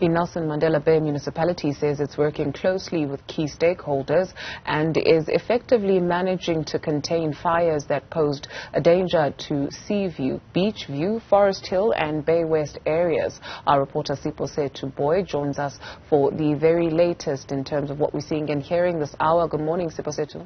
The Nelson Mandela Bay municipality says it's working closely with key stakeholders and is effectively managing to contain fires that posed a danger to Seaview, Beachview, Forrest Hill and Baywest areas. Our reporter Siphosethu Booi joins us for the very latest in terms of what we're seeing and hearing this hour. Good morning, Siphosethu.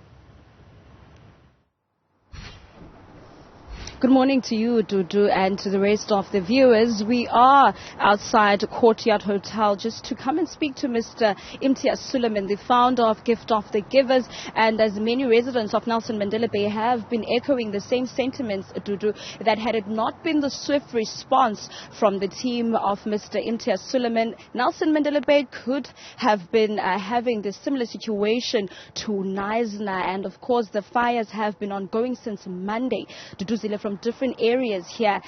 Good morning to you, Dudu, and to the rest of the viewers. We are outside Courtyard Hotel just to come and speak to Mr. Imtiaz Suleiman, the founder of Gift of the Givers. And as many residents of Nelson Mandela Bay have been echoing the same sentiments, Dudu, that had it not been the swift response from the team of Mr. Imtiaz Suleiman, Nelson Mandela Bay could have been having this similar situation to Knysna. And of course, the fires have been ongoing since Monday. Dudu Zile from different areas here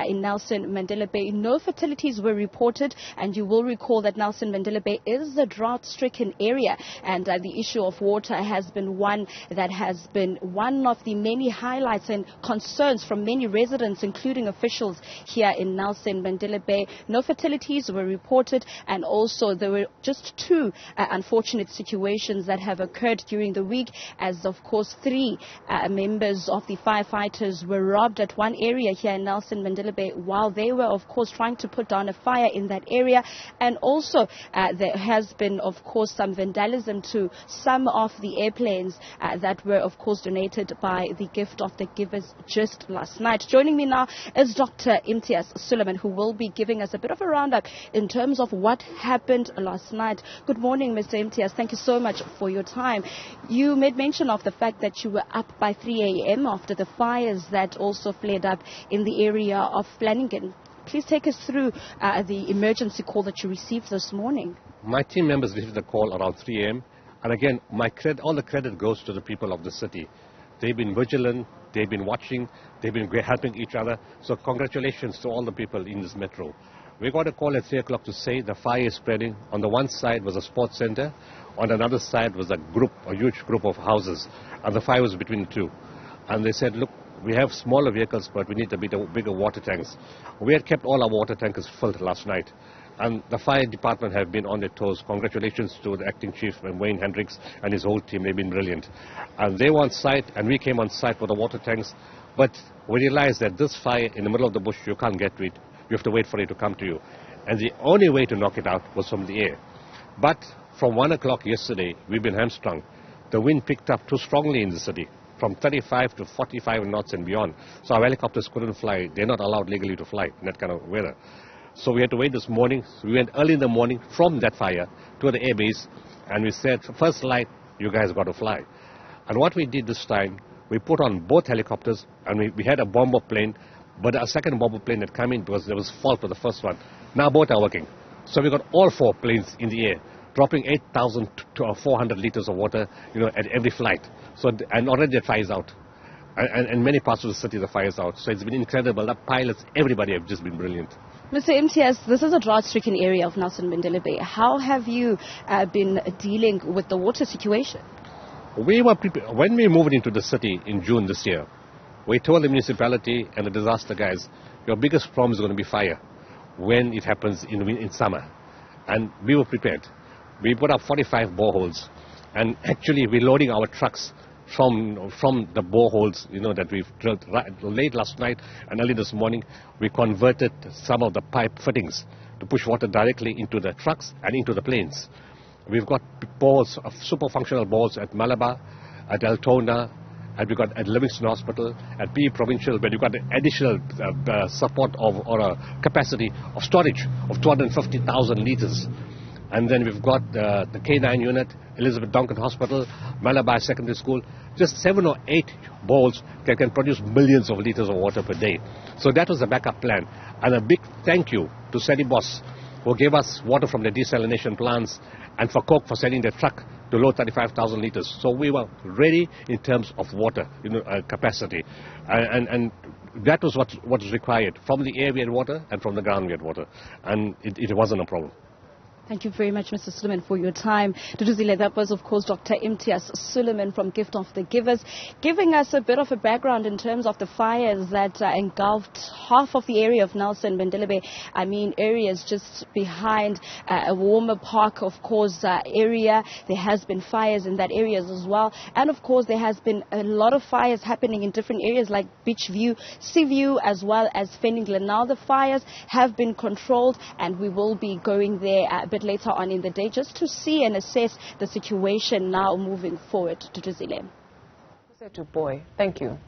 in Nelson Mandela Bay. No fatalities were reported, and you will recall that Nelson Mandela Bay is a drought-stricken area, and the issue of water has been one that has been one of the many highlights and concerns from many residents, including officials here in Nelson Mandela Bay. No fatalities were reported, and also there were just two unfortunate situations that have occurred during the week, as of course 3 members of the firefighters were robbed at one area here in Nelson Mandela Bay while they were of course trying to put down a fire in that area. And also there has been of course some vandalism to some of the airplanes that were of course donated by the Gift of the Givers just last night. Joining me now is Dr. Imtiaz Suleiman, who will be giving us a bit of a roundup in terms of what happened last night. Good morning, Mr. Imtiaz. Thank you so much for your time. You made mention of the fact that you were up by 3 a.m. after the fires that also flared up in the area of Flanagan. Please take us through the emergency call that you received this morning. My team members received the call around 3 a.m. and again, all the credit goes to the people of the city. They've been vigilant, they've been watching, they've been helping each other. So congratulations to all the people in this metro. We got a call at 3 o'clock to say the fire is spreading. On the one side was a sports center, on another side was a huge group of houses, and the fire was between the two. And they said, look, we have smaller vehicles, but we need a bigger water tanks. We had kept all our water tankers filled last night, and the fire department have been on their toes. Congratulations to the acting chief, Wayne Hendricks, and his whole team. They've been brilliant. And they were on site, and we came on site for the water tanks. But we realized that this fire in the middle of the bush, you can't get to it. You have to wait for it to come to you. And the only way to knock it out was from the air. But from 1 o'clock yesterday, we've been hamstrung. The wind picked up too strongly in the city, from 35 to 45 knots and beyond. So our helicopters couldn't fly. They're not allowed legally to fly in that kind of weather. So we had to wait this morning. So we went early in the morning from that fire to the airbase, and we said, first light, you guys got to fly. And what we did this time, we put on both helicopters, and we had a bomber plane, but a second bomber plane had come in because there was fault with the first one. Now both are working. So we got all 4 planes in the air, dropping 8,400 liters of water, at every flight. So, and already the fire's out. And in many parts of the city, the fire's out. So it's been incredible. The pilots, everybody have just been brilliant. Mr. Imtiaz, this is a drought-stricken area of Nelson Mandela Bay. How have you been dealing with the water situation? We were prepared. When we moved into the city in June this year, we told the municipality and the disaster guys, your biggest problem is going to be fire when it happens in summer. And we were prepared. We put up 45 boreholes, and actually we're loading our trucks from the boreholes, that we've drilled late last night and early this morning. We converted some of the pipe fittings to push water directly into the trucks and into the planes. We've got boreholes, super functional boreholes at Malabar, at Altona, and we've got at Livingston Hospital, at PE Provincial, where we've got additional support or a capacity of storage of 250,000 liters. And then we've got the K9 unit, Elizabeth Duncan Hospital, Malabar Secondary School. Just 7 or 8 bowls can produce millions of liters of water per day. So that was the backup plan. And a big thank you to Sedibos, who gave us water from the desalination plants, and for Coke for sending their truck to load 35,000 liters. So we were ready in terms of water capacity. And that was what was required. From the air we had water, and from the ground we had water. And it wasn't a problem. Thank you very much, Mr. Suleiman, for your time. That was, of course, Dr. Imtiaz Suleiman from Gift of the Givers, giving us a bit of a background in terms of the fires that engulfed half of the area of Nelson Mandela Bay. I mean, areas just behind a warmer park, of course, area. There has been fires in that areas as well. And, of course, there has been a lot of fires happening in different areas like Beachview, Seaview, as well as Feningland. Now the fires have been controlled, and we will be going there a bit later on in the day just to see and assess the situation now moving forward. To Booi. Thank you.